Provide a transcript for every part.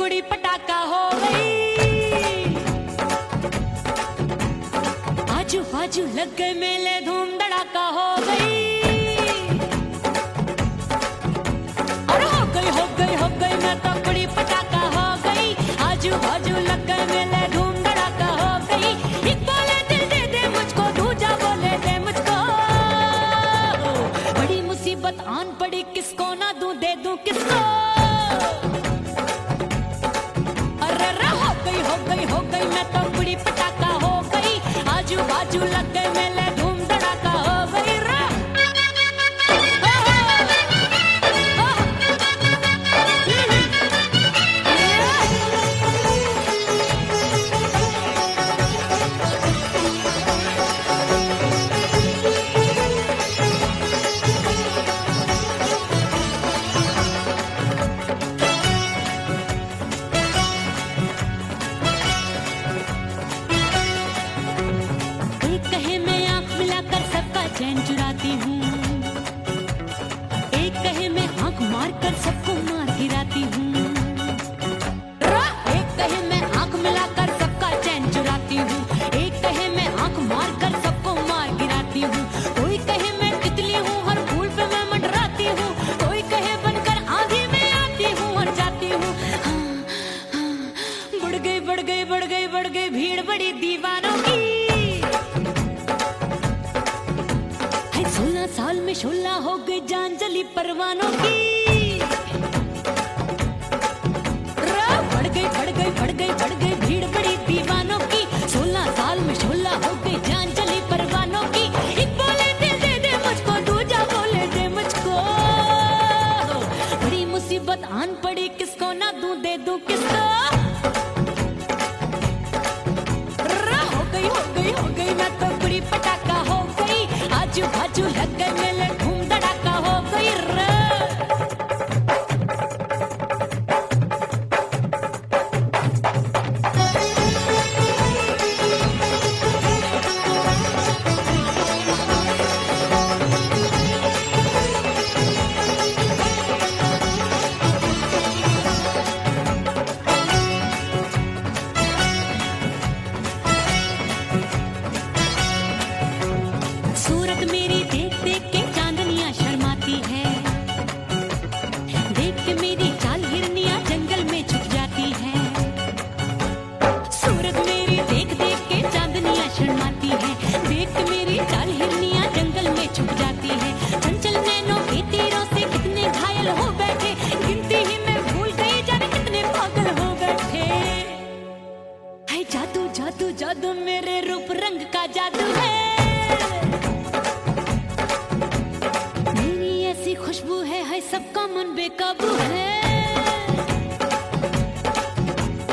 कुड़ी पटाखा हो गई। आजू बाजू लग गए मेले, धूम धड़ाका हो गई। और हो गई मैं तो कुड़ी पटाखा हो गई। आजू बाजू लग गए मेले, धूम धड़ाका हो गई। एक बोले दिल दे दे मुझको, दूजा बोले दे मुझको। बड़ी मुसीबत आन पड़ी, किसको ना दूं दे दूं किसको। हो गई मैं तो कुड़ी पटाखा हो गई। आजू बाजू लग गए मेले, धूम धड़ाका हो गई। चैन चुराती हूँ, एक कहे मैं आंख मार कर सबको मार गिराती हूँ। एक कहे मैं आंख मिलाकर सबका चैन चुराती हूँ, एक कहे मैं आंख मार कर सबको मार गिराती हूँ। कोई कहे मैं तितली हूँ, हर फूल पे मैं मंडराती हूँ। कोई कहे बनकर आंधी में आती हूँ और जाती हूँ। बढ़ गई भीड़ बड़ी दीवानों की। 16 साल में शोला हो गई, जान जली परवानों की। बढ़ गई भीड़ बड़ी दीवानों की। 16 साल में शोला हो गई, जान जली परवानों की। एक बोले दिल दे दे मुझको, दूजा बोले दे मुझको। बड़ी मुसीबत आन पड़ी, किसको ना दूं दे दूं किसको। हो गई मैं तो कुड़ी पटाखा हो गई। आजू बाजू लग गए मेले, धूम धड़ाका हो गई। सूरत मेरी देख देख के चांदनियां शर्माती है। देख के मेरी चाल हिरनियां जंगल में छुप जाती है। सूरत मेरी देख देख के चांदनियां शर्माती है। देख के मेरी चाल हिरनियां जंगल में छुप जाती है। चंचल नैनों के तीरों से कितने घायल हो बैठे, गिनती ही मैं भूल गई, जाने कितने पागल हो बैठे। है जादू जादू जादू मेरे रूप रंग का जादू है। खुशबू है सबका मन बेकाबू है।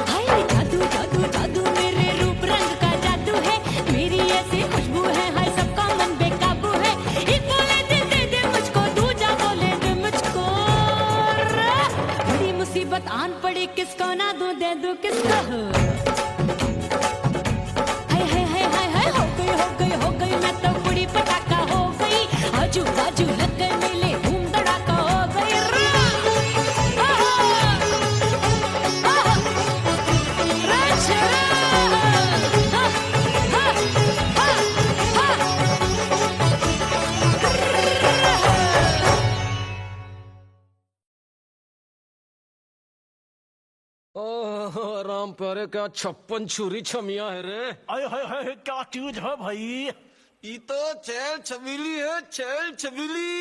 हाय जादू जादू जादू मेरे रूप रंग का जादू है। मेरी ऐसी खुशबू है सबका मन बेकाबू है। एक बोले दिल दे दे मुझको, दूजा बोले दे मुझको। बड़ी मुसीबत आन पड़ी, किसको ना दूं दे दूं किसको। हो गई मैं तो कुड़ी पटाखा हो गई। आजू बाजू लग गए मेले, धूम धड़ाका हो गई। राम प्यारे, क्या 56 छुरी छमिया है रे। हाय क्या चीज है भाई। ये तो चैल छबीली है, चैल छबीली।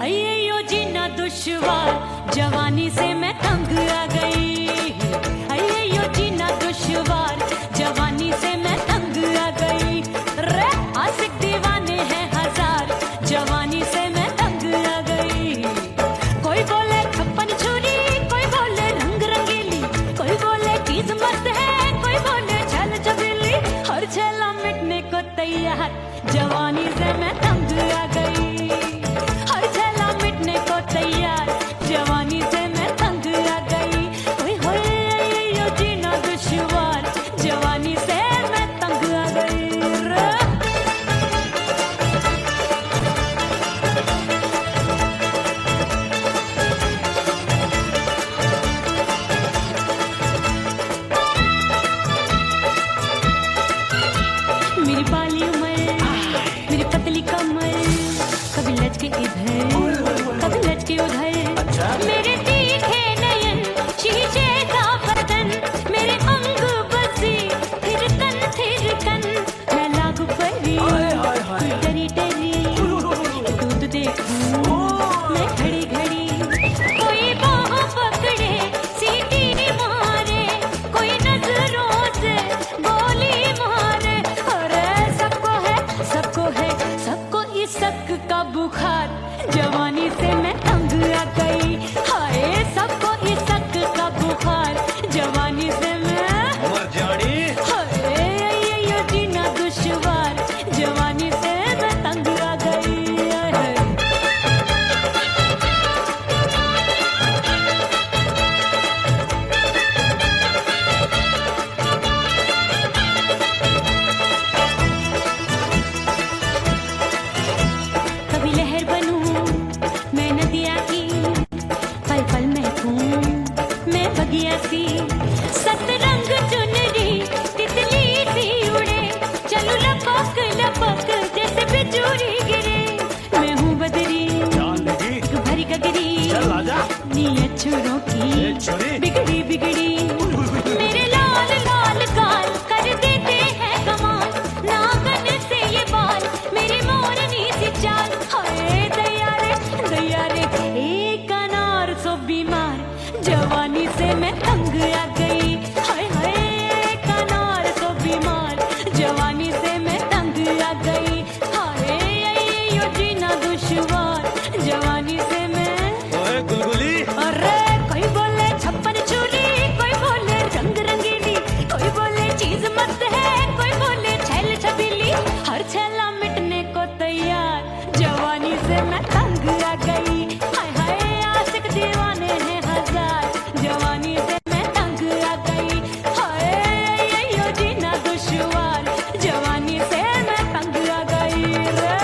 अय्यो जीना दुश्वार, जवानी से मैं तंग आ गई। अय्यो जीना दुश्वार, जवानी से मैं तंग आ गई। रे आशिक दीवाने हैं हजार, जवानी से मैं तंग आ गई। कोई बोले 56 छुरी, कोई बोले रंग रंगीली, कोई बोले चीज मस्त है, कोई बोले छल छबीली। हर छेला मिटने को तैयार, जवानी से मैं तंग आ गई। हर छेला मिटने को तैयार, जवानी से मैं तंग आ गई। लचके इधर कभी लचके उधर। मेरे तीखे नयन शीशे का बदन, मेरे अंग बसे थिरकन मैं लागू परी डरी डरी दूध देखूं मैं घड़ी घड़ी। कोई बाहों पकड़े सीटी मारे, कोई नजरों से गोली मारे। अरे सबको इसक का बुखार, जवानी से मैं तंग आ गई। हाय सबको इसक का बुखार, जवानी से मैं मर जानी। हाय ये जीना दुश्वार, जवानी से मैं तंग आ गई। हाय। कभी लहर बनूं मैं नदिया की, पल पल महकूं मैं बगिया सी। सतरंग चुनरी तितली सी उड़े, चलूं लपक लपक जैसे बिजुरी गिरे। मैं हूँ बदरी जान लगी। भरी गगरी, चल आजा। नीयत छुरों की छुरी। बिगड़ी बिगड़ी। मेरे लाल लाल गाल कर देते हैं कमाल, नागन से ये बाल मेरी मोरनी सी चाल। हाय दैया रे एक अनार सो बीमार, जवानी से मैं तंग आ गई। हाय हाय एक अनार सो बीमार, जवानी से मैं तंग आ गई। हाय यो जीना दुश्वार, जवानी से मैं। ओए गुलगुली। अरे कोई बोले छप्पन छुरी, कोई बोले रंग रंगीली, कोई बोले चीज मस्त है, कोई बोले छैल छबीली। हर छैला मिटने को तैयार, जवानी से मैं तंग आ गई। हाय हाय आशिक दीवाने हैं हजार, जवानी से मैं तंग आ गई। हाय यो जीना दुश्वार, जवानी से मैं तंग आ गई रे।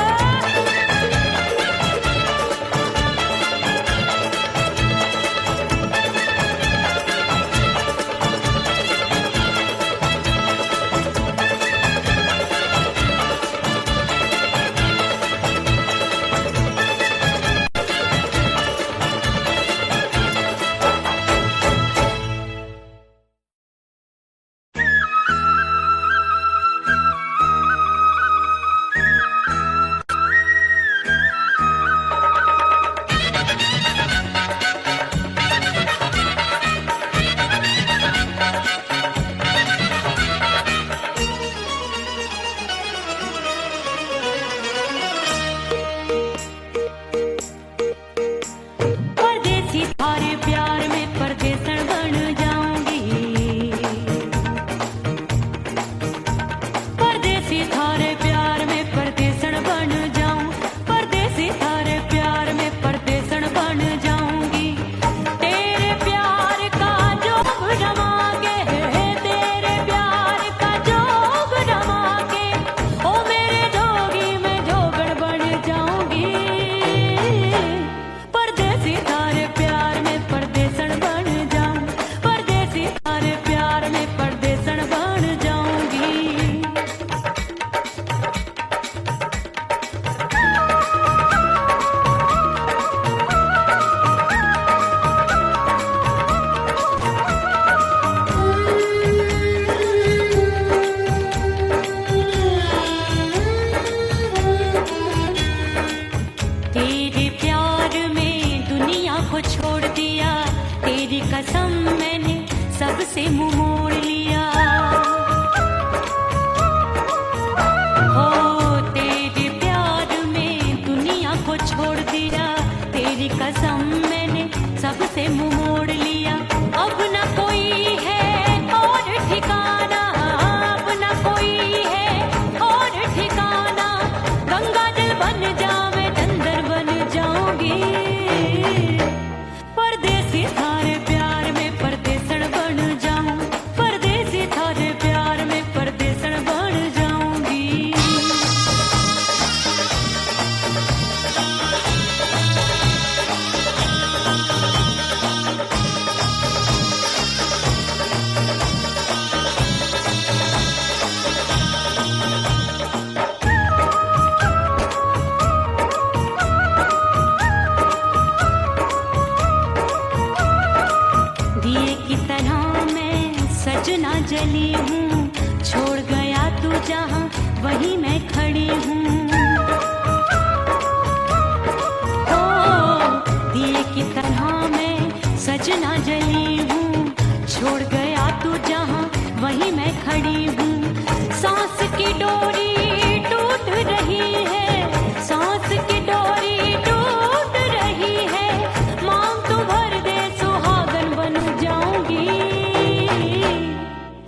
परदेसी थारे प्यार में परदेसन बन जाऊंगी। परदेसी थारे प्यार में परदेसन बन जाऊं, परदेसी थारे प्यार में परदेसन बन जाऊंगी। तेरे प्यार का जोग रमा के, तेरे प्यार का जोग रमा के, ओ मेरे जोगी मैं जोगण बन जाऊंगी। परदेसी थारे प्यार में परदेसन बन जाऊं, परदेसी थारे प्यार में परदेसन बन जाऊंगी। तेरे प्यार में दुनिया को छोड़ दिया, तेरी कसम मैंने सबसे मुंह मोड़ लिया। हो तेरे प्यार में दुनिया को छोड़ दिया, तेरी कसम मैंने सबसे मुंह मोड़ लिया। अब न कोई है और ठिकाना, अब न कोई है और ठिकाना। गंगा जल बन जावे चंदन बन जाऊंगी। परदेसी थारे प्यार में परदेसन बन जाऊं, परदेसी थारे प्यार में परदेसन बन जाऊंगी। कुछ ना जली हूँ, छोड़ गया तू जहाँ वहीं मैं खड़ी हूँ। सांस की डोरी टूट रही है, सांस की डोरी टूट रही है। मांग तू भर दे सुहागन बन जाऊंगी,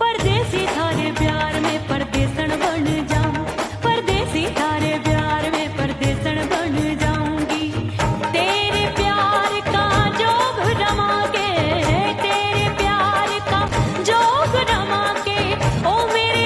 परदेसी थारे प्यार में परदेसन बन जाऊं, परदेसी थारे प्यार में परदेसन बन जाऊंगी। तेरे प्यार का जोग रमा के, तेरे प्यार का जोग रमा के, ओ मेरे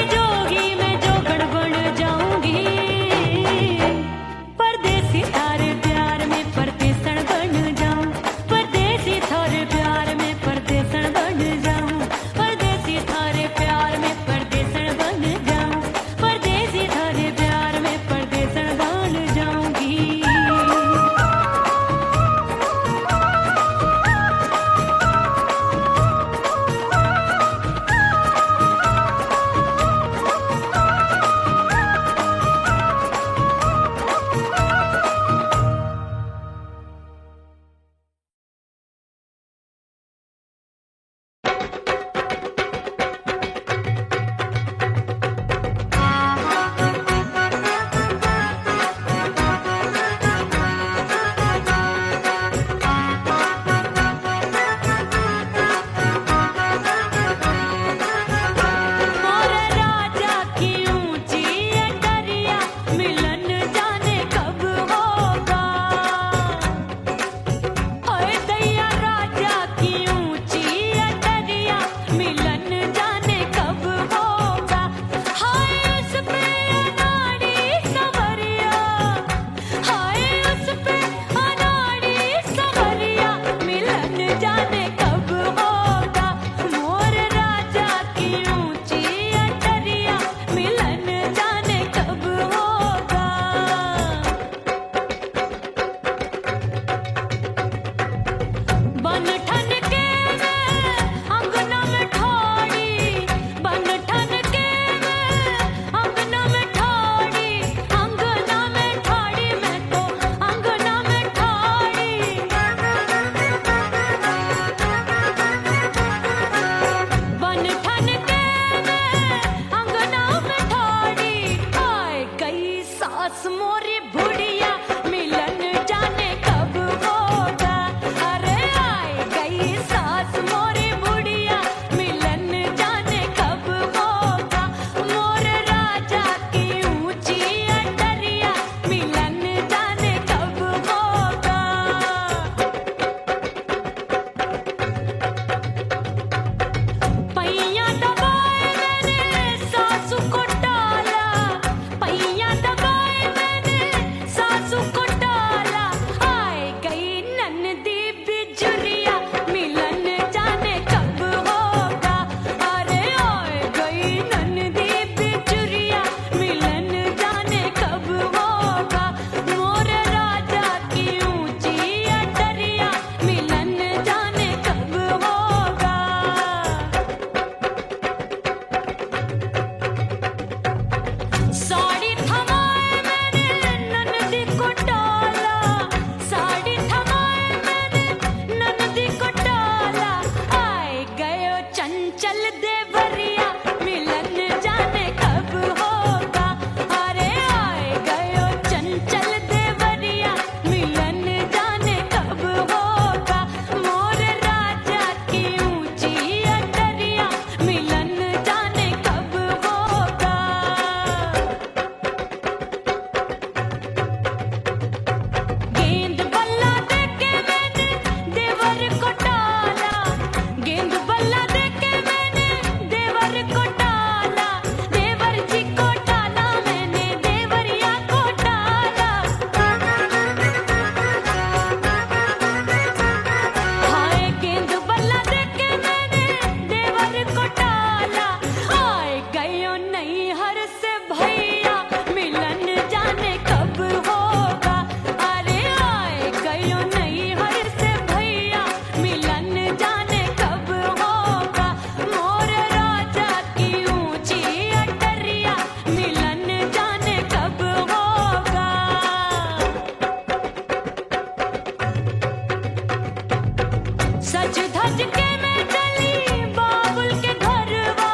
सज धज के मैं चली बाबुल के घरवा,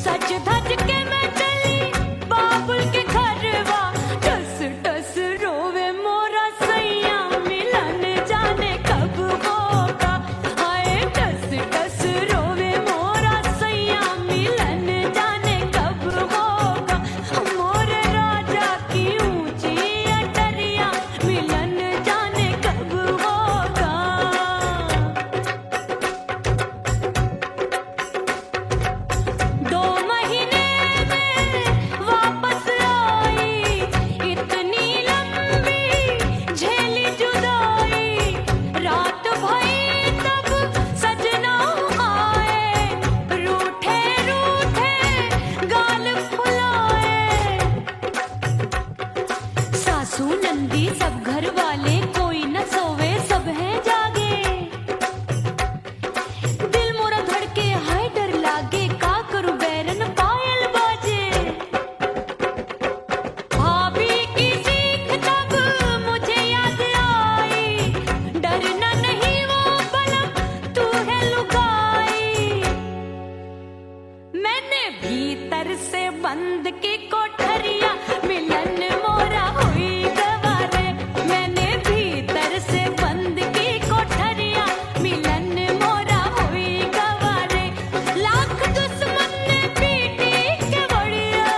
सज धज के मैं चली बाबुल के घरवा। टस टस रोवे मोरा सैया मिलन जाने कब होगा। हाय टस टस रोवे मोरा सैया मिलन जाने कब होगा। मोरे राजा की ऊंची अटरिया मिलन जाने कब होगा। 2 महीने में वापस आई, इतनी लंबी झेली जुदाई। रात भई तब सजना आए, रूठे रूठे गाल फुलाए। सासू नंदी सब घर वाले कोई न सोवे सब हैं जागे। दिल मोरा धड़के हाय डर लागे, का करूं बैरन पायल बाजे। भाभी की सीख तब मुझे याद आई, डरना नहीं वो बलम तू है लुगाई। मैंने भीतर से बंद की कोठरिया मिलन मोरा हुई गवारे। मैंने भीतर से बंद की कोठरिया मिलन मोरा हुई गवारे। लाख दुश्मन ने पीटी के बढ़िया,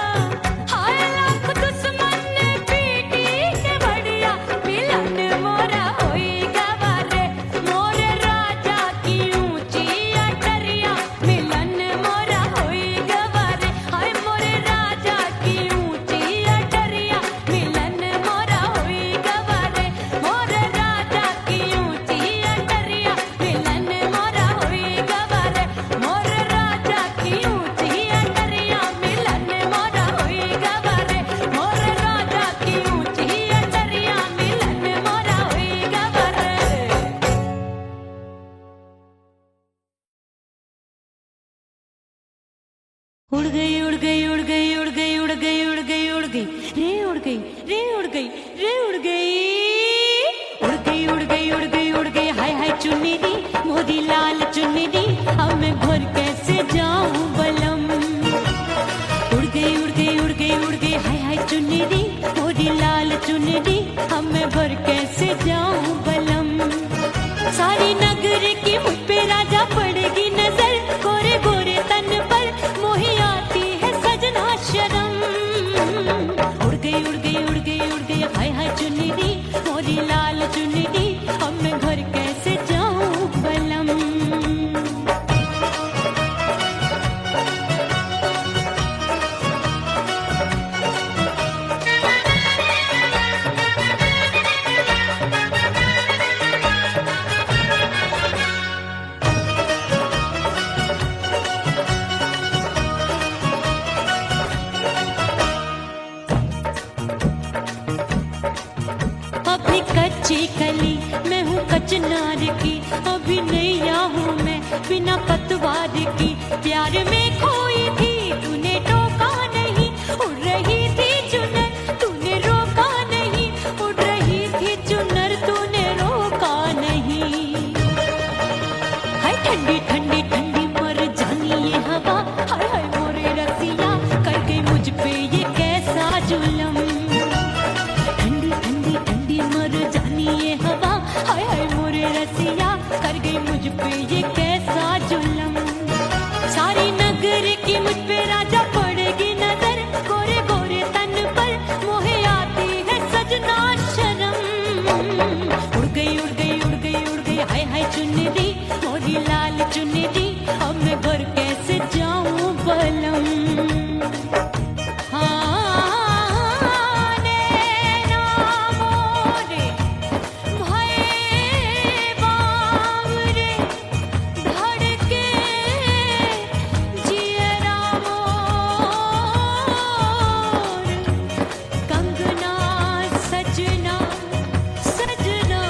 हाय लाख दुश्मन ने पीटी के बढ़िया। मिलन मोरा हुई गवारे, मोरे राजा की ऊंची अटरिया मिलन मोरा हुई गवारे। हाय मोरे राजा की ऊंची अटरिया मिलन मोरा हुई गवारे। मोरे राजा की ऊंची अटरिया मिलन मोरा हुई गवारे। मोरे राजा की ऊंची अटरिया मिलन मोरा हुई गवारे। मोरे राजा की ऊंची अटरिया मिलन मोरा हुई गवारे। उड़ गई उड़ गई उड़ गई उड़ गई उड़ गई उड़ गई उड़ गई रे उड़ गई रे उड़ गई रे उड़ गई। उड़ गई उड़ गई उड़ गई उड़ गई हाय हाय चुन्नी दी मोदी लाल चुन्नी दी। अब मैं घर कैसे जाऊं बलम। उड़ गई उड़ गई उड़ गई उड़ गई हाय हाय चुन्नी दी मोदी लाल चुन्नी दी। अब मैं घर कैसे जाऊं बलम। सारी नगर की मुझ पे राजा पड़ेगी नजर, गोरे गोरे तन पर मोही आती है सजना शर्म। उड़ गई उड़ गई उड़ गई उड़ गई हाय हाय चुन्नी दी मोरी लाल चुन्नी दी। अब मैं घर कैसे जाऊं बलम। अभी कच्ची कली मैं हूँ कचनार की, अभी नैया हूँ मैं बिना पतवार की। प्यार में खोई थी तूने टोका नहीं, उड़ रही थी चुनर तूने रोका नहीं। उड़ रही थी चुनर तूने रोका नहीं। हाय ठंडी ठंडी ठंडी मर जानी ये हवा, हाय हाय मोरे रसिया कर गई मुझ पे ये कैसा जुलम। ठंडी ठंडी ठंडी मर जानी ये हवा, हाय हाय मोरे रसिया कर गई मुझ पे ये कैसा जुलम। सारी नगर की मुझ पे राजा पड़ेगी नजर, गोरे गोरे तन पर मोहे आती है सजना शर्म। उड़ गई उड़ गई उड़ गई उड़ गई हाय हाय चुन्नी दी मोरी लाल चुन्नी दी। अब मैं घर कैसे जाऊं बलम। सजना सजना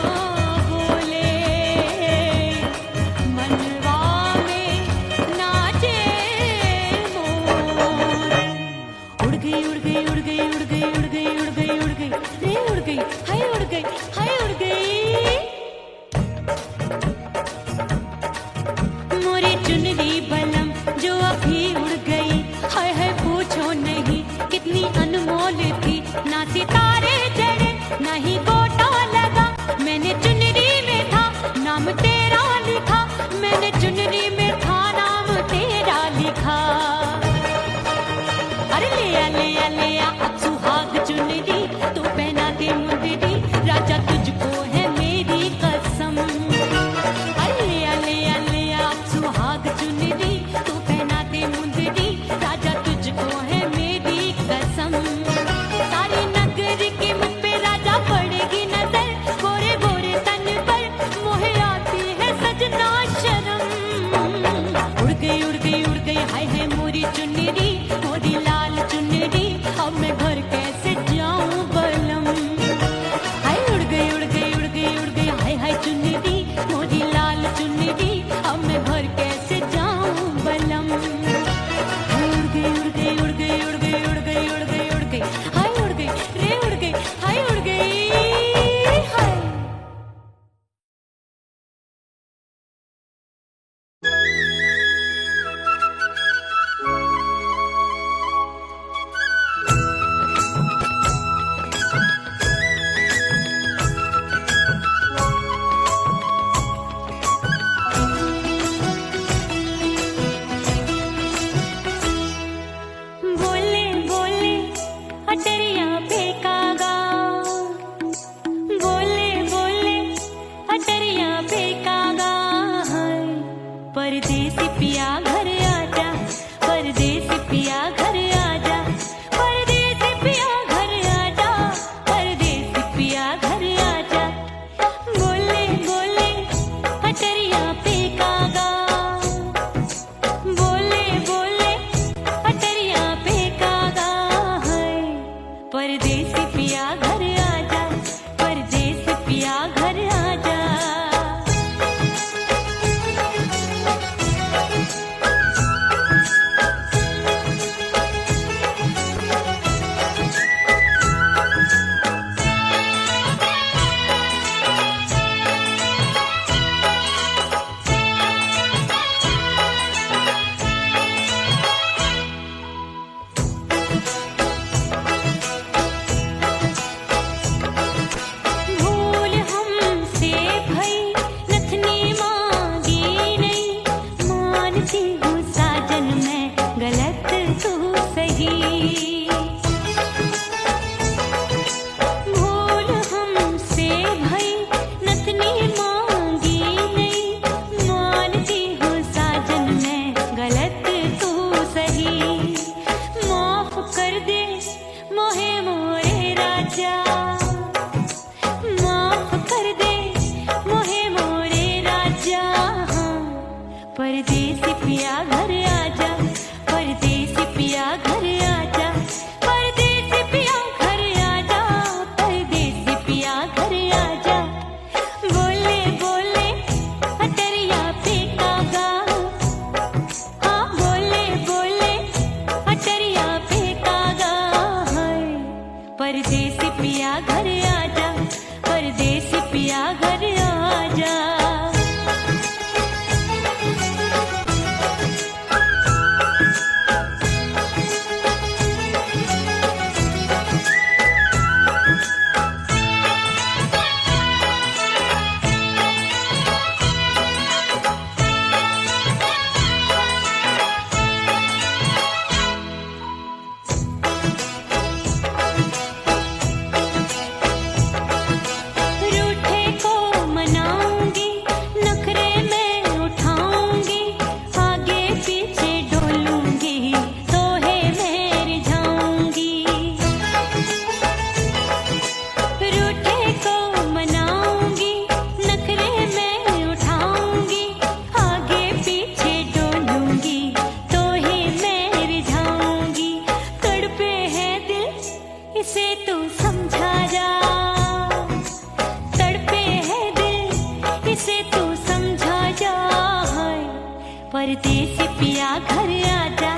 परदेसी पिया घर आजा,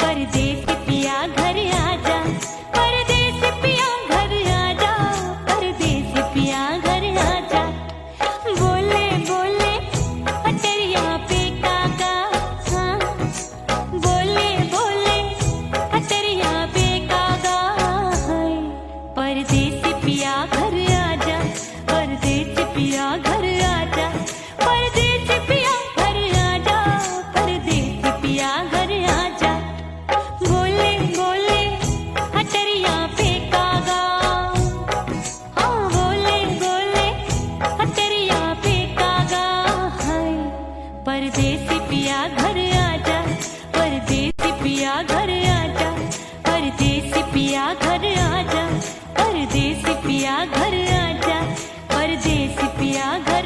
परदेसी पिया घर आजा, परदेसी पिया घर आजा, परदेसी पिया घर आजा। बोले बोले अटरिया पे काका, हाँ बोले बोले अटरिया पे काका, हाय परदेसी पिया घर आजा, परदेसी पिया घर आजा, परदेसी पिया घर आजा, परदेसी पिया घर आजा। बोले बोले अटरिया पे कागा, हाँ बोले बोले अटरिया पे कागा, हाय परदेसी पिया घर आजा, परदेसी पिया घर आजा, परदेसी पिया घर आजा, परदेसी पिया घर आजा, परदेसी पिया घर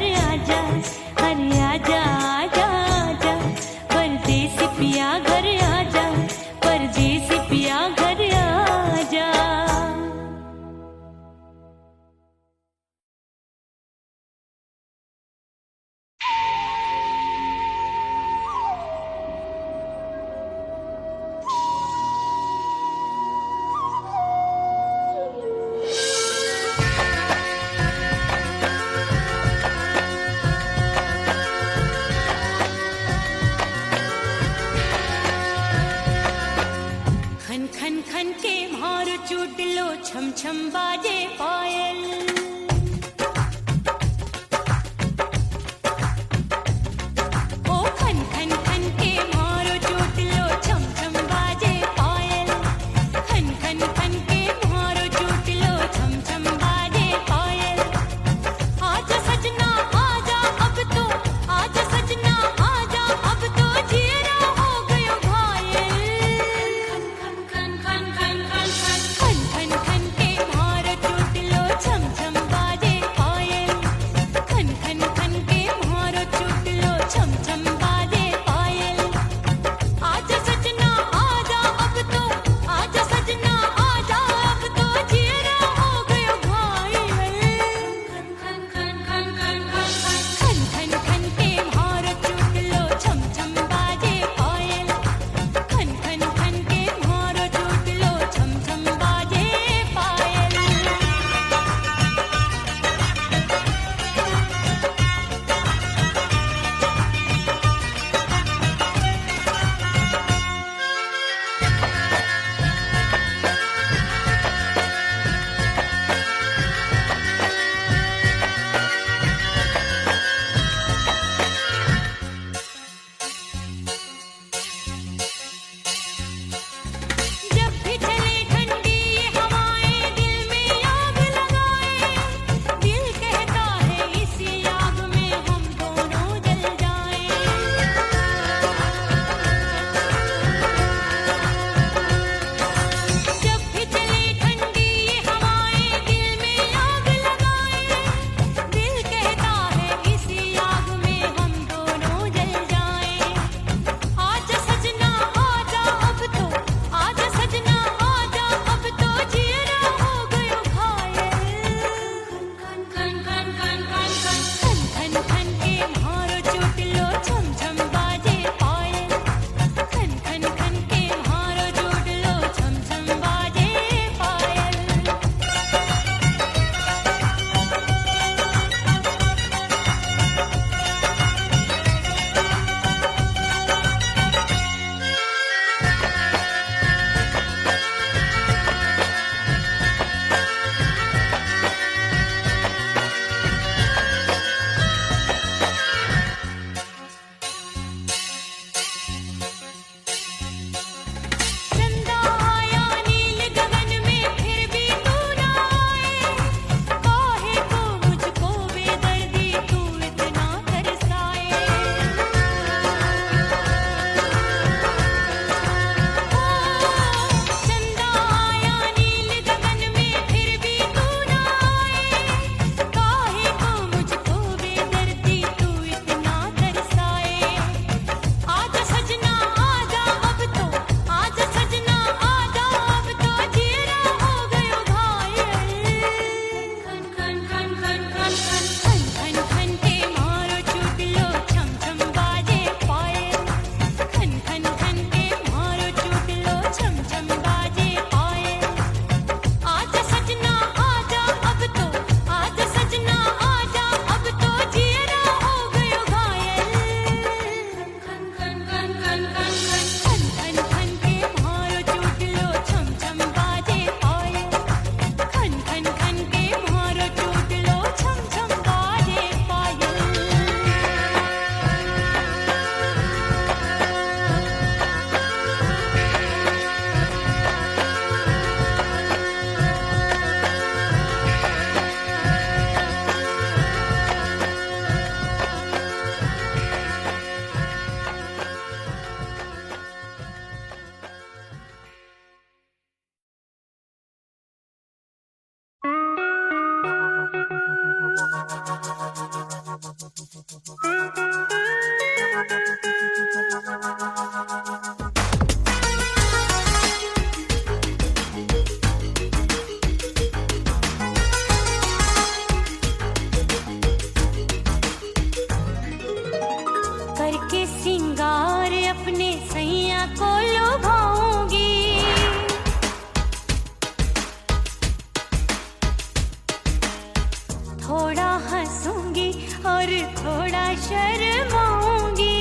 हंसूंगी और थोड़ा शर्माऊंगी।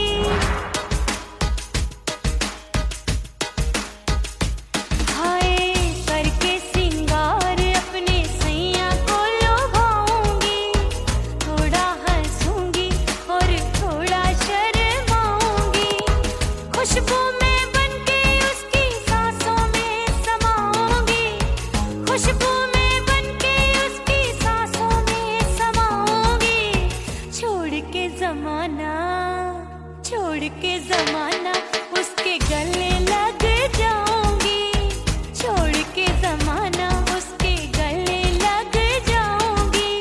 हाय करके सिंगार अपने सैया को लुभाऊंगी, थोड़ा हंसूंगी और थोड़ा शर्माऊंगी। खुशबू में बनके उसकी सांसों में समाऊंगी, खुशबू में बनके उसकी सांसों में समाऊंगी। छोड़ के जमाना उसके गले लग जाऊंगी, छोड़ के जमाना उसके गले लग जाऊंगी।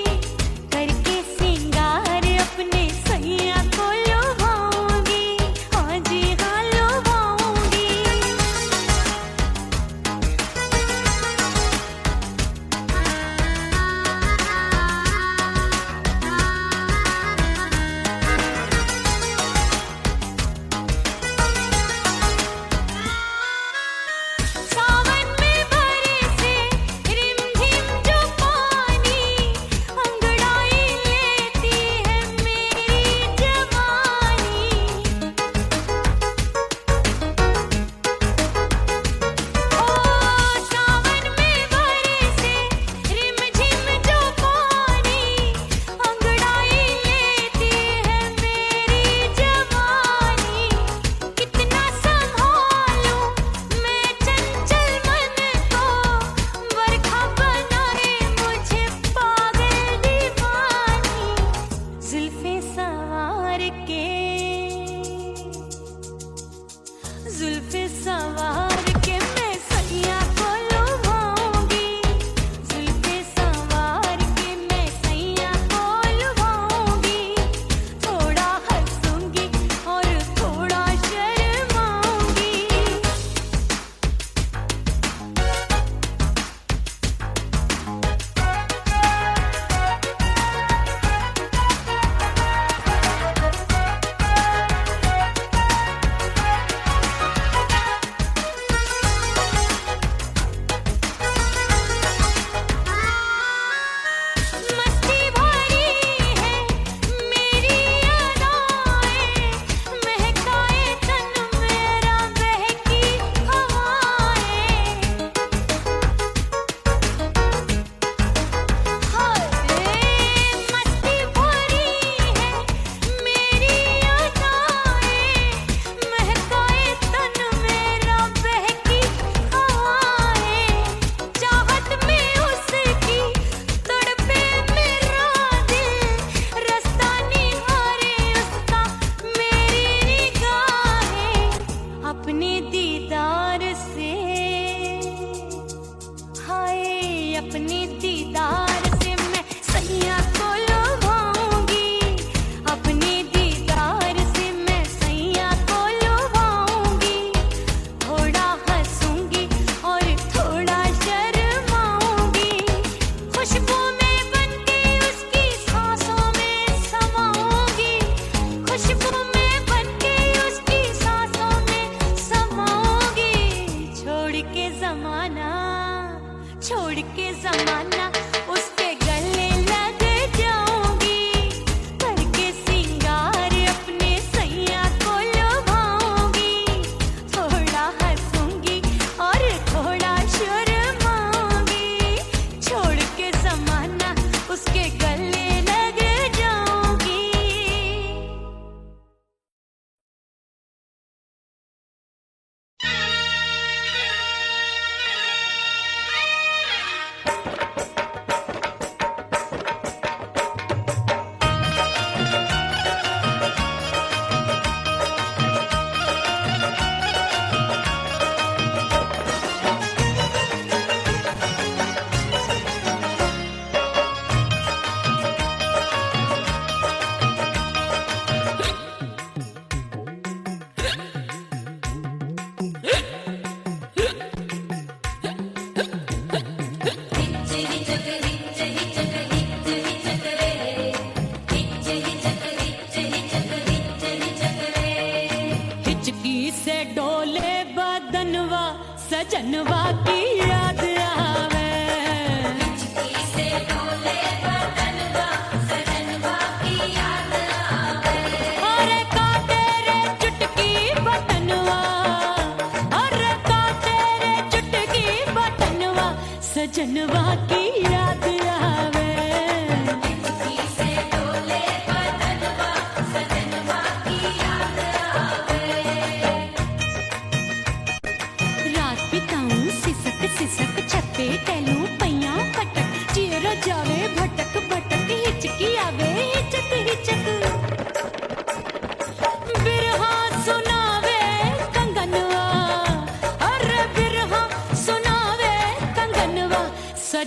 करके सिंगार अपने सैया को लुभाऊंगी, हाँ जी हाँ लुभाऊंगी। सावन में बरसे रिमझिम जो पानी, अंगड़ाई लेती है मेरी जवानी। ओ सावन में बरसे रिमझिम जो पानी, अंगड़ाई लेती है मेरी जवानी। कितना संभालूं मैं चंचल मन को, बरखा बनाए मुझे पागल दीवानी। जुल्फे सवार के मैं सैया को लुभाऊंगी, जुल्फे सवार के मैं सैया को लुभाऊंगी। थोड़ा हंसूंगी और थोड़ा शर्माऊंगी। मस्ती भरी है मेरी अदाएं, महकाए तन मेरा बहकी हवाएं। हाय मस्ती भरी है मेरी अदाएं, महकाए तन मेरा बहकी हवाएं। चाहत में उसकी तड़पे मेरा दिल, रास्ता निहारे उसका मेरी निगाहें। अपने दीदार से हाय अपने दीदार से मैं सैया को लुभाऊंगी, अपने दीदार से मैं सैया को लुभाऊंगी। थोड़ा हंसूंगी और थोड़ा शर्माऊंगी। खुशबू में बनके उसकी सांसों में समाऊंगी, खुशबू में बनके उसकी सांसों में समाऊंगी। छोड़ के जमाना उसके गले लग जाऊंगी, करके सिंगार अपने सैया को लुभाऊंगी। थोड़ा हंसूंगी और थोड़ा शर्माऊंगी। छोड़ के जमाना उसके गले लग जाऊंगी। सजनवा की याद आवे।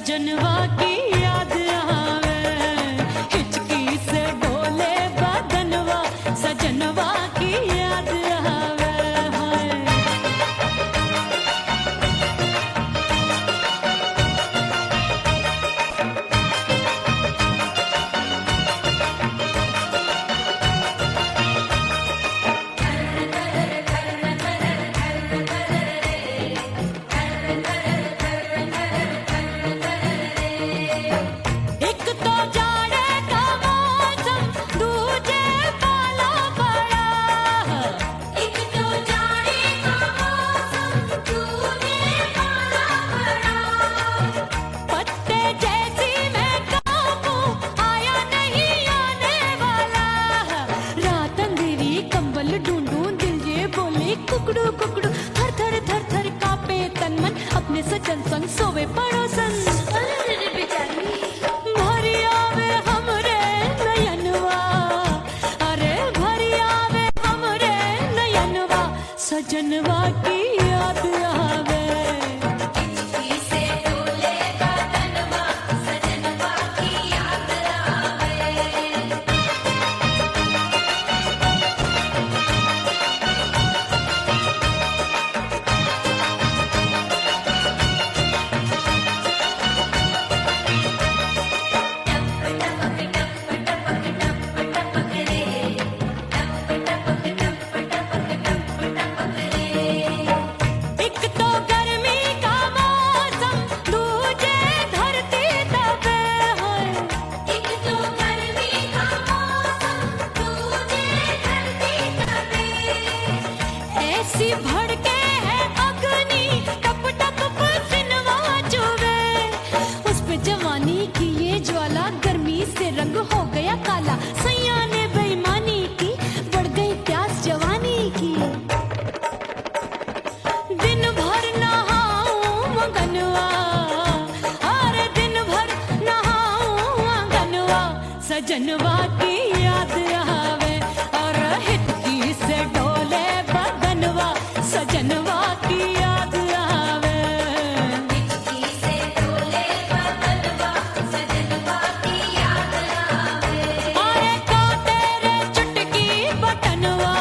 सजनवा की याद आवे, हिचकी से डोले बदनवा, सजनवा की याद आवे हाय। एक तो जाड़े का मौसम, दूजे पाला पड़ा। एक तो जाड़े का मौसम, दूजे पाला पड़ा। पत्ते जैसी मैं काबू, आया नहीं आने वाला। रात अंधेरी कंबल ढूंढूं, दिल ये बोले कुकड़ू कुकड़ू। थर थर थर थर कांपे तन मन, अपने सजन संग सोवे पड़ोसन। भरी आवे हमरे नयनवा, अरे भरी आवे हमरे नयनवा, सजनवा की याद आवे। हिचकी से डोले बदनवा, सजनवा की याद आवे। एक तो गर्मी का मौसम, दूजे धरती दबे है। एक तो गर्मी का मौसम, दूजे धरती दबे। ऐसी भड़के है अग्नि, टप टप पसीनवा चुभे। उस पे जवानी की ये ज्वाला, गर्मी से रंग हो गया काला। सैया ने बेईमानी की, बढ़ गई प्यास जवानी की। दिन भर नहाऊं मगनवा, अरे दिन भर नहाऊं मगनवा, सजनवा की याद आवे। और हिचकी से डोले बदनवा, सजनवा की याद आवे। हिचकी से डोले बदनवा, सजनवा की याद आवे। अरे का तेरे चुटकी बटनवा,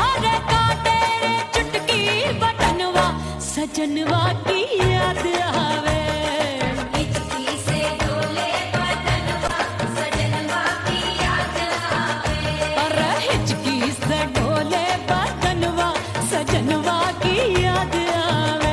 अरे का तेरे चुटकी बटनवा, सजनवा की याद आवे। हिचकी से डोले बदनवा, सजनवा की याद आवे। अरे हिचकी से डोले बदनवा, सजनवा की याद आवे।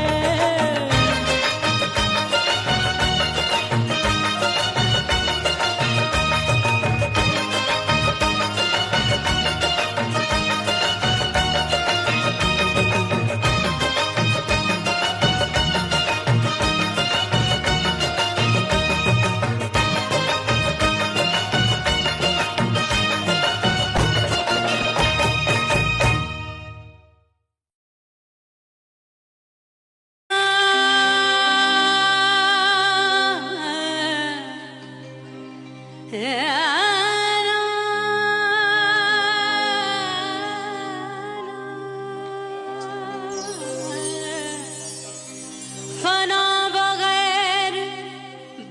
फना बगैर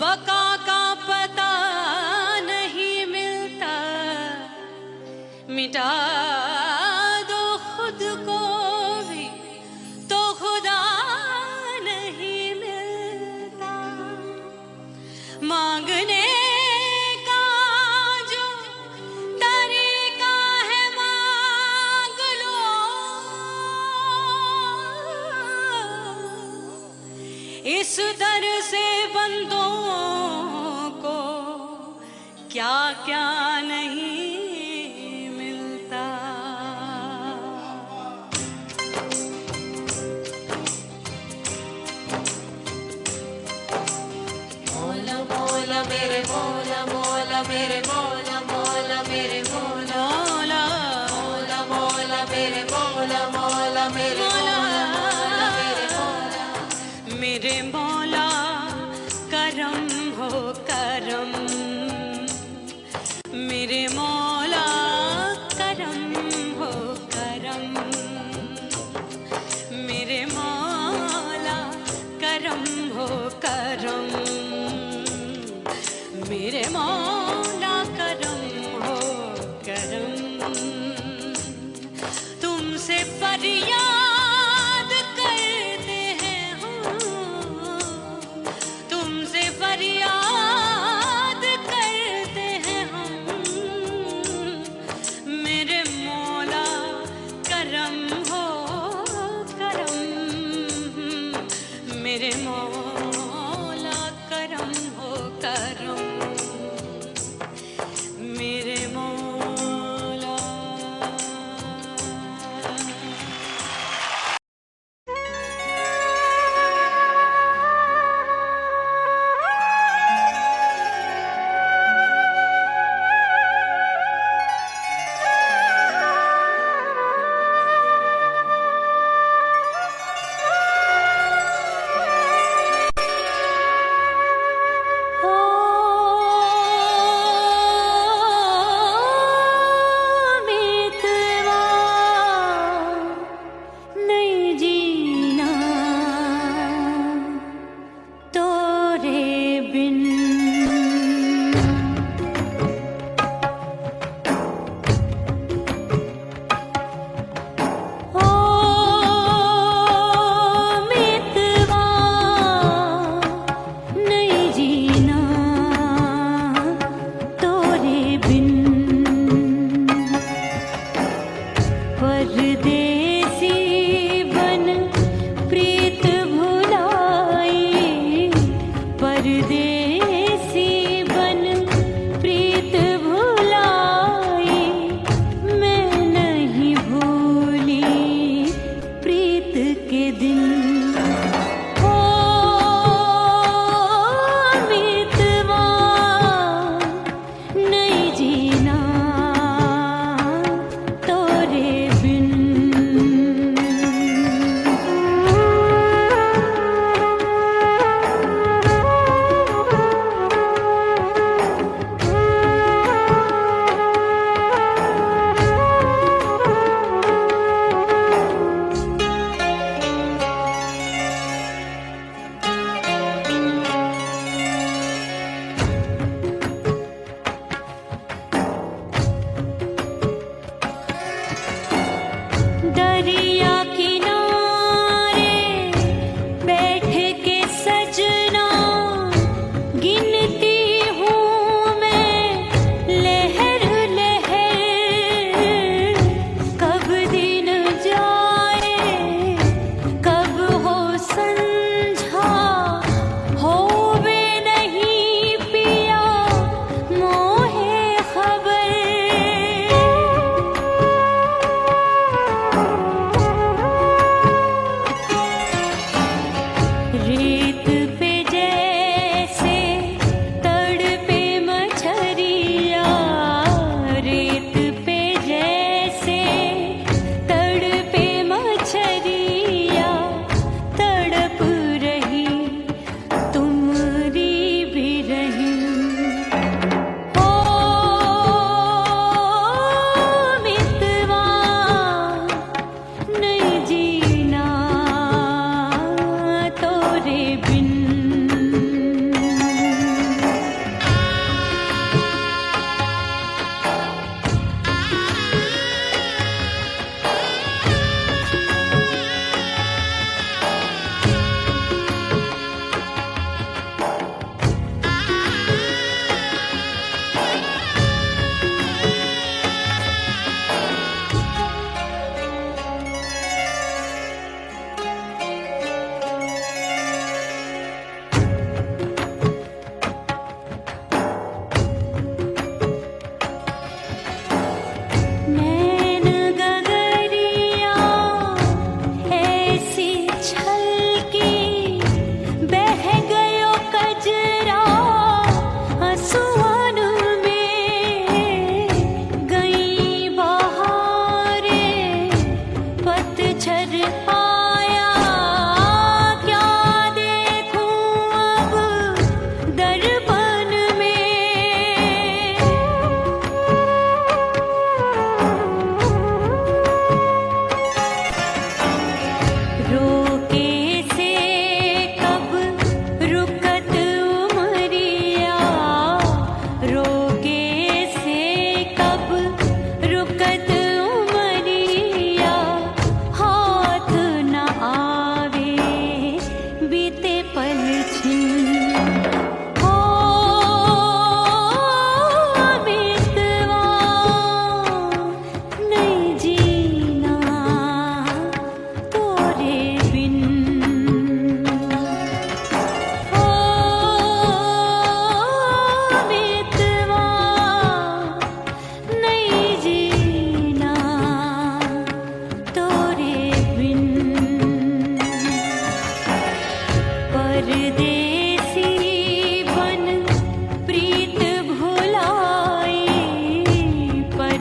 बका का पता नहीं मिलता, मिटा दो खुद को भी तो खुदा नहीं मिलता। मांगने का जो तरीका है मांग लो, इस दर से बंदों को क्या क्या नहीं मिलता। मौला मौला मेरे मौला, मौला मेरे मौला, मौला मेरे मौला, मौला मौला मेरे मौला, मौला मेरे मौला, मौला मेरे मौला। मेरे मौला करम हो करम, मेरे मौला करम हो करम, मेरे मौला करम हो करम।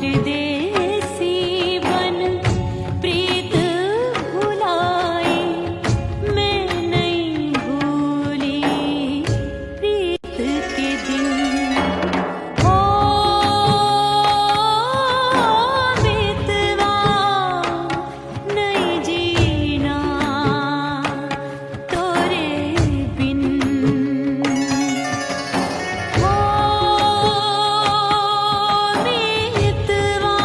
परदेसी बन प्रीत भुलाई, मैं नहीं भूली प्रीत के दिन। ओ मितवा नहीं जीना तोरे बिन। ओ मितवा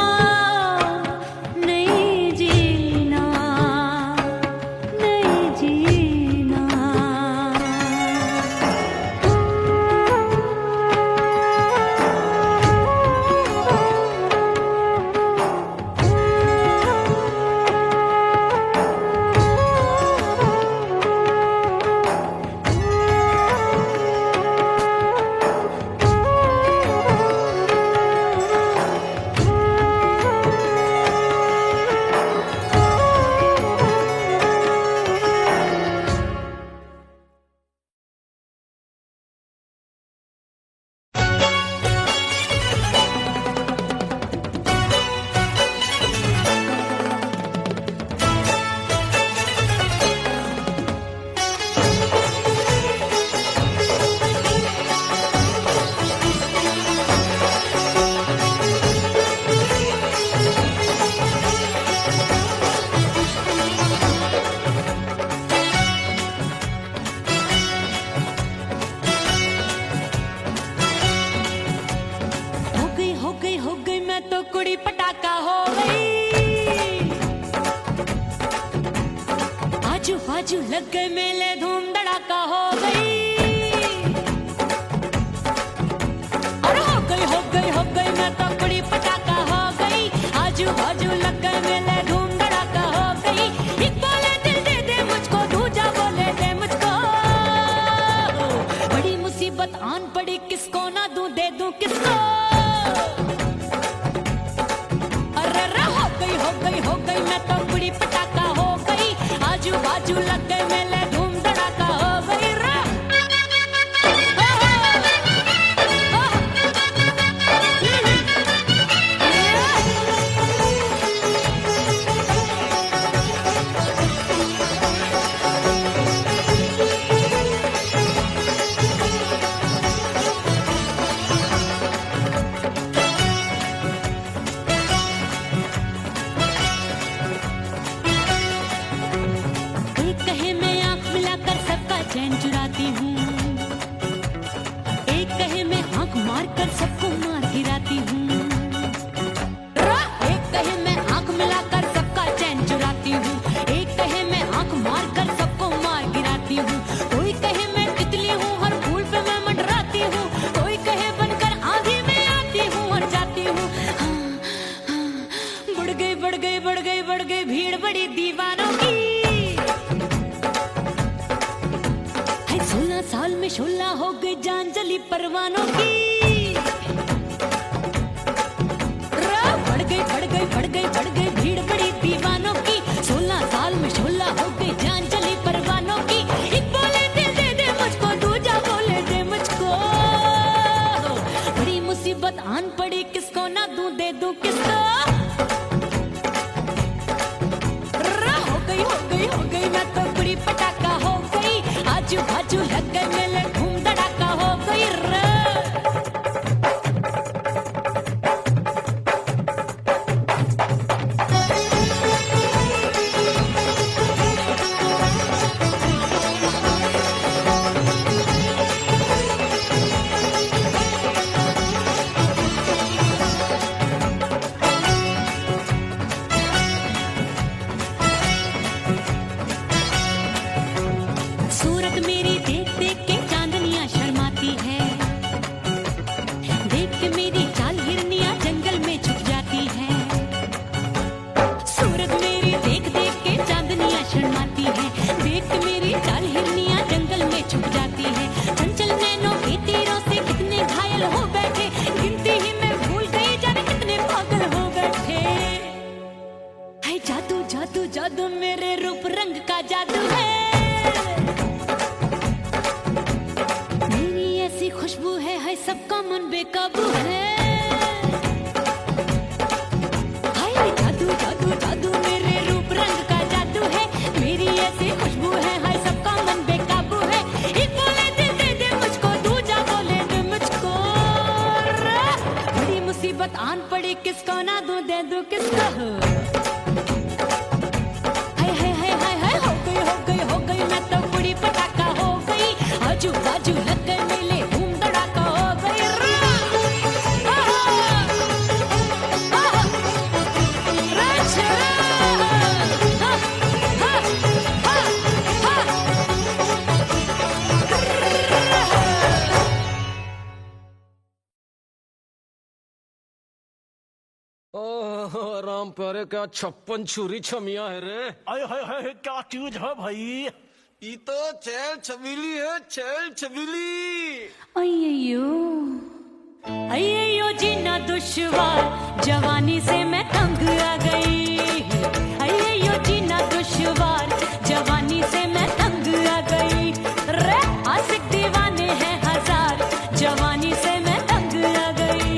नहीं जीना, नहीं जीना। हो गई मैं तो कुड़ी पटाखा हो गई। आजू बाजू लग गए मेले, धूम धड़ाका हो गई। और हो गई मैं तो कुड़ी पटाखा हो गई। आजू बाजू लग गए मेले, धूम धड़ाका हो गई। एक बोले दिल दे दे मुझको, दूजा बोले दे मुझको। बड़ी मुसीबत आन पड़ी, किसको ना दूं दे दूं किसको। हो गई मैं तो कुड़ी पटाखा हो गई। आजू बाजू लग गए मेले, धूम धड़ाका हो गई। चैन चुराती हूँ, एक कहे मैं आंख मार कर सबको मार गिराती हूँ। एक कहे मैं आंख मिलाकर सबका चैन चुराती हूँ, एक कहे मैं आंख मार कर सबको मार गिराती हूँ। कोई कहे मैं तितली हूँ, हर फूल पे मैं मंडराती हूँ। कोई कहे बनकर आंधी में आती हूँ और जाती हूँ। बढ़ गई भीड़ बड़ी दीवानों की। 16 साल में शोला हो गई, जान जली परवानों की। बढ़ गई भीड़ बड़ी दीवानों की। 16 साल में शोला हो गई, जान जली परवानों की। एक बोले दिल दे दे मुझको, दूजा बोले दे मुझको। बड़ी मुसीबत आन पड़ी, किसको ना दूं दे दूं किसको। हो गई मैं तो कुड़ी पटाखा हो गई। आजू बाजू लग गए मेले, धूम धड़ाका हो गई। सूरत मेरी देख देख के चांदनियां शर्माती है। देख के मेरी चाल हिरनियां जंगल में छुप जाती है। सूरत मेरी देख देख के चांदनियां शर्माती है। देख के मेरी चाल हिरनियां जंगल में छुप जाती है। चंचल नैनों के तीरों से कितने घायल हो बैठे, गिनती ही मैं भूल गई जाने कितने पागल हो बैठे। है जादू जादू जादू मेरे रूप रंग का जादू है। खुशबू है सबका मन बेकाबू है। किसको ना दूं दे दूं किसको हाय हाय हाय हाय हाय हो गई मैं तो बुढ़ी पटाखा हो गई आजू बाजू लग गए मेले धूम धड़ाका हो गई ओह राम प्यारे क्या 56 छुरी छमिया है रे। आय हाय हाय क्या चीज है भाई। ये तो चैल छबीली है, चैल छबीली। अय्यो जीना दुश्वार जवानी से मैं तंग आ गई अय्यो जीना दुश्वार जवानी से मैं तंग आ गई रे आशिक दीवाने हैं हजार जवानी से मैं तंग आ गई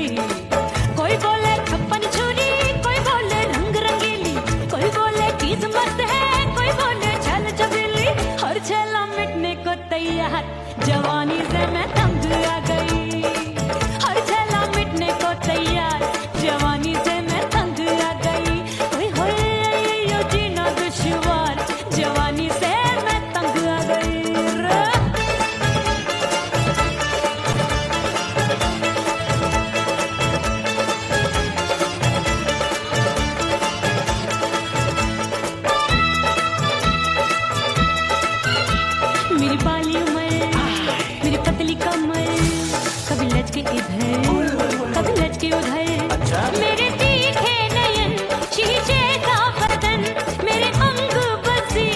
कोई बोले 56 छुरी कोई बोले रंग रंगीली कोई बोले चीज मस्त है कोई बोले छल छबीली हर छला मिटने को तैयार जवानी से मैं तंग आ गई हर छला मिटने को तैयार जवानी से मैं तंग आ गई ओए होए यो जीना दुश्वार जवानी से मैं तंग आ गई रे। मेरी बाली उम्र मेरी पतली कमर कभी लचके इधर कभी लचके उधर मेरे तीखे नयन शीशे का बदन मेरे अंग बसी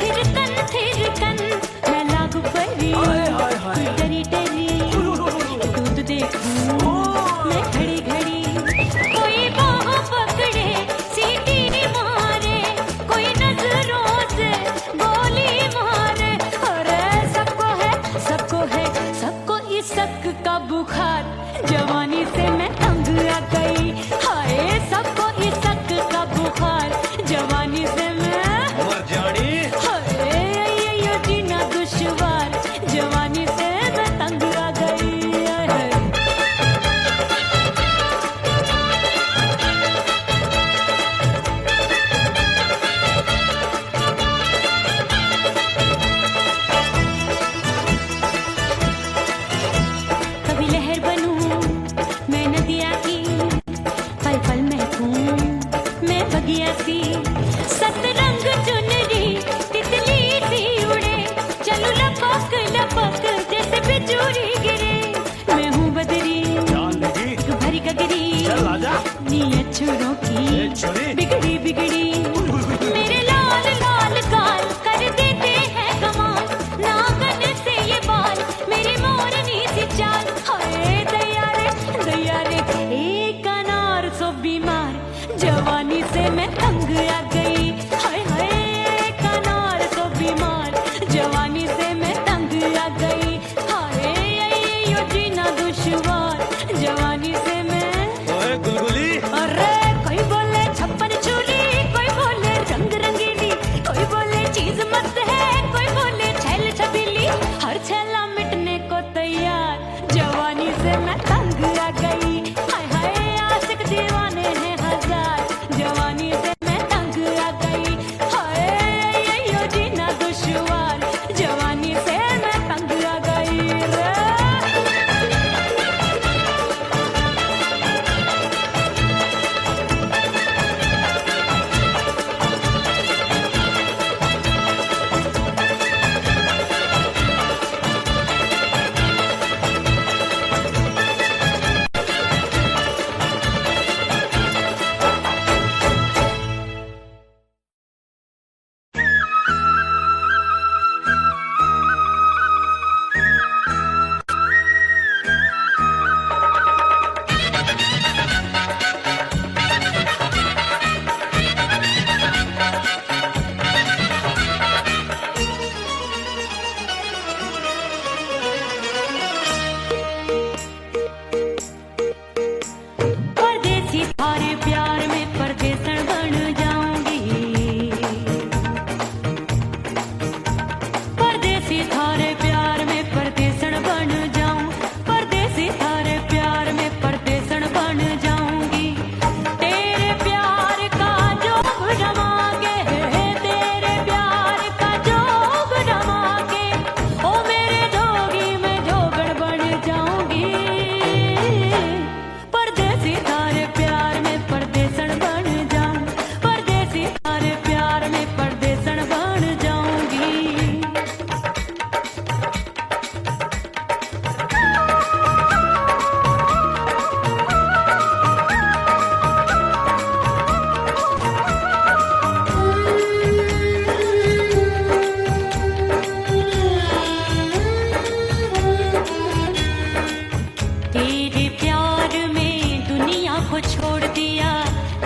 फिर कन मैं लागू परी डरी डरी दूध देखूं मैं घड़ी घड़ी कोई बाह पकड़े सीटी मारे कोई नजरों से गोली मारे अरे सबको इसक का बुखार जवानी से मैं तंग आ गई हाय सबको इसक का बुखार जवानी से मैं मर जानी। हाय ये जीना दुश्वार जवानी से मैं तंग आ गई हाय। कभी लहर बनूं मैं नदिया की पल पल महकूं मैं बगिया सी सतरंग चुनरी तितली सी उड़े चलूं लपक लपक जैसे बिजुरी गिरे मैं हूँ बदरी जान लगी भरी गगरी चल आजा। नीयत छुरों की ए छुरी। बिगड़ी बिगड़ी मेरे लाल लाल गाल कर देते हैं कमाल नागन से ये बाल मेरी मोरनी सी चाल हाय दैया रे एक अनार सो बीमार जवानी से मैं तंग आ गई हाय हाय एक अनार सो बीमार जवानी से मैं तंग आ गई हाय यो जीना दुश्वार जवानी से मैं ओए गुलगुली अरे कोई बोले 56 छुरी कोई बोले रंग रंगीली कोई बोले चीज मस्त है कोई बोले छैल छबीली हर छला मिटने को तैयार जवानी से मैं तंग आ गई हाय हाय आशिक दीवाने हैं हजार जवानी से मैं तंग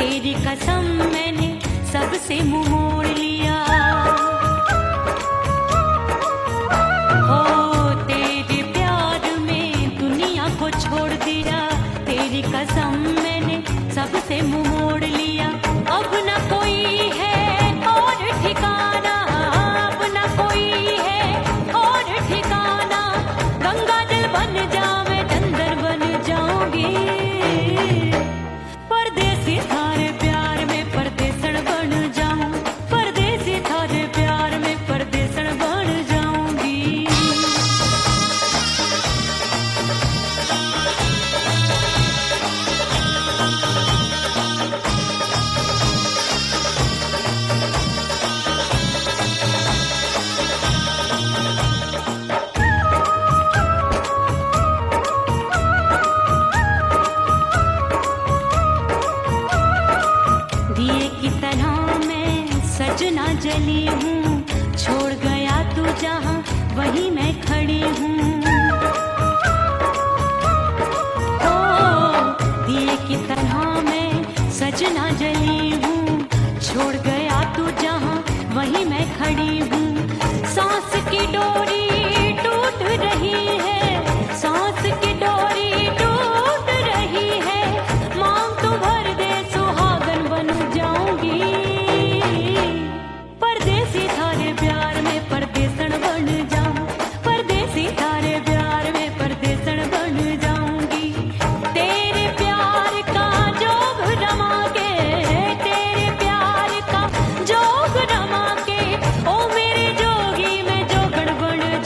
तेरी कसम मैंने सबसे मुंह मोड़ लिया। हो तेरे प्यार में दुनिया को छोड़ दिया। तेरी कसम मैंने सबसे मुंह मोड़ लिया। अब न कोई है और ठिकाना, अब न कोई है और ठिकाना। गंगा जल बन जावे डंगर बन जाऊंगी। परदेसी थारे प्यार में परदेसण बन जाऊं। परदेसी थारे प्यार में परदेसण बन जाऊंगी। दिए की तरह मैं सजना जली हूँ। छोड़ गया तू जहाँ वहीं मैं खड़ी हूँ। ओ दिए की तरह मैं सजना जली हूँ। छोड़ गया तू जहाँ वहीं मैं खड़ी हूँ। सांस की डोरी टूट रही है, सांस की डोरी टूट रही है। मांग तो भर दे सुहागन बन जाऊंगी। परदेसी थारे प्यार में परदेसण बन जाऊं। परदेसी थारे प्यार में परदेसण बन जाऊंगी। तेरे प्यार का जोग रमा के, तेरे प्यार का जोग रमा के, ओ मेरे जोगी मैं जोगण बन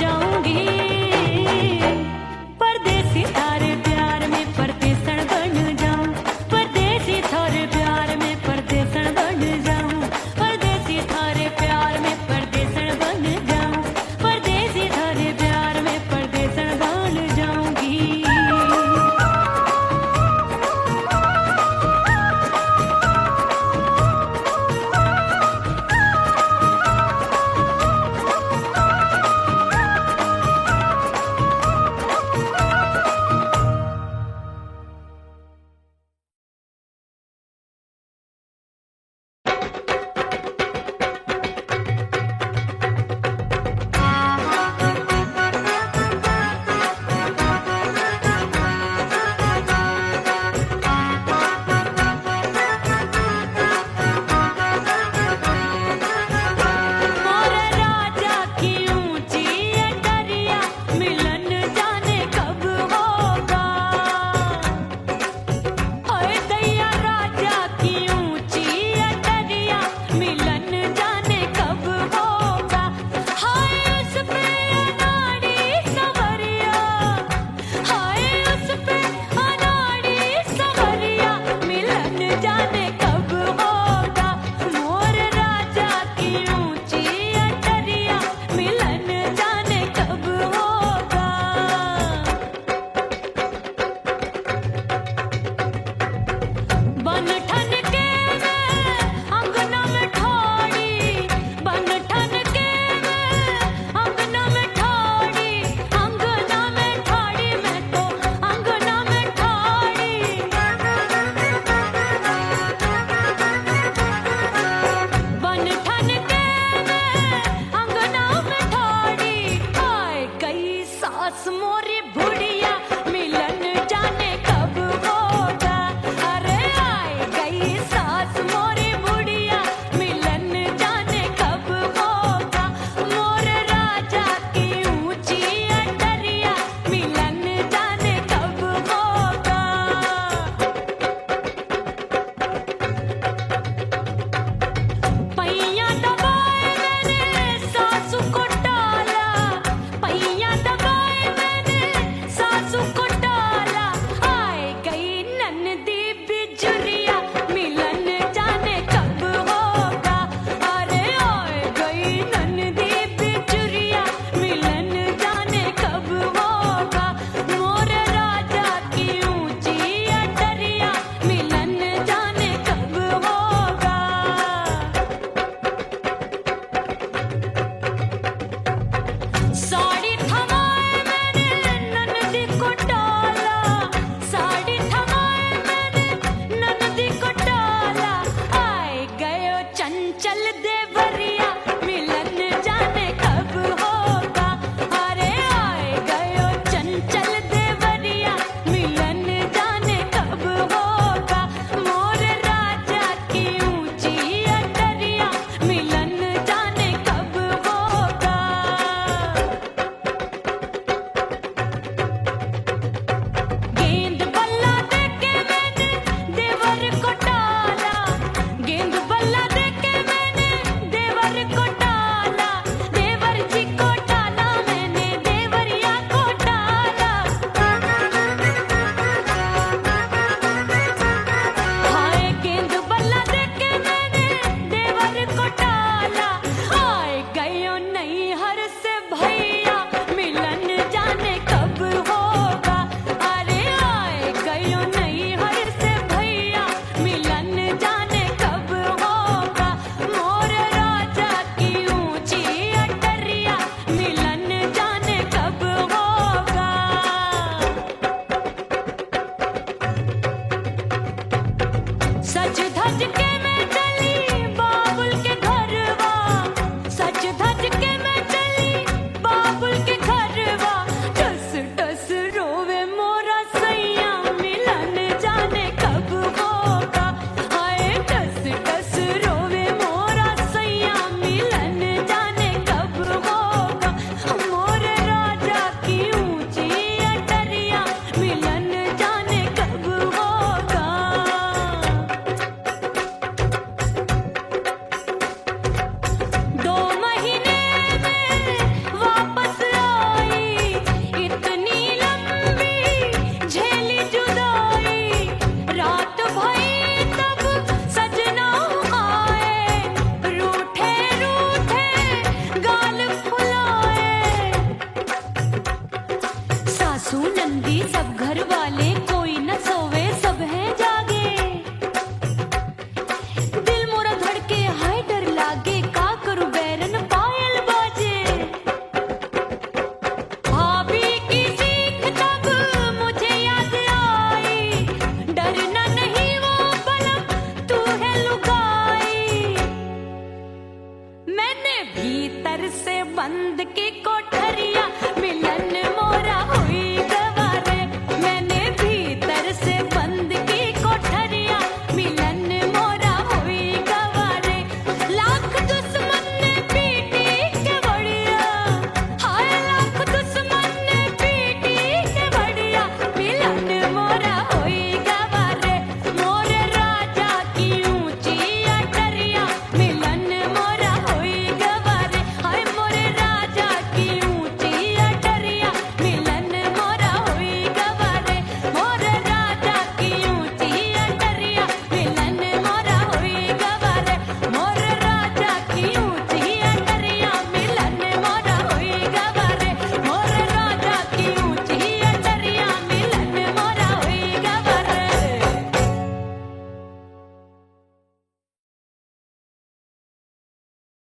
भज के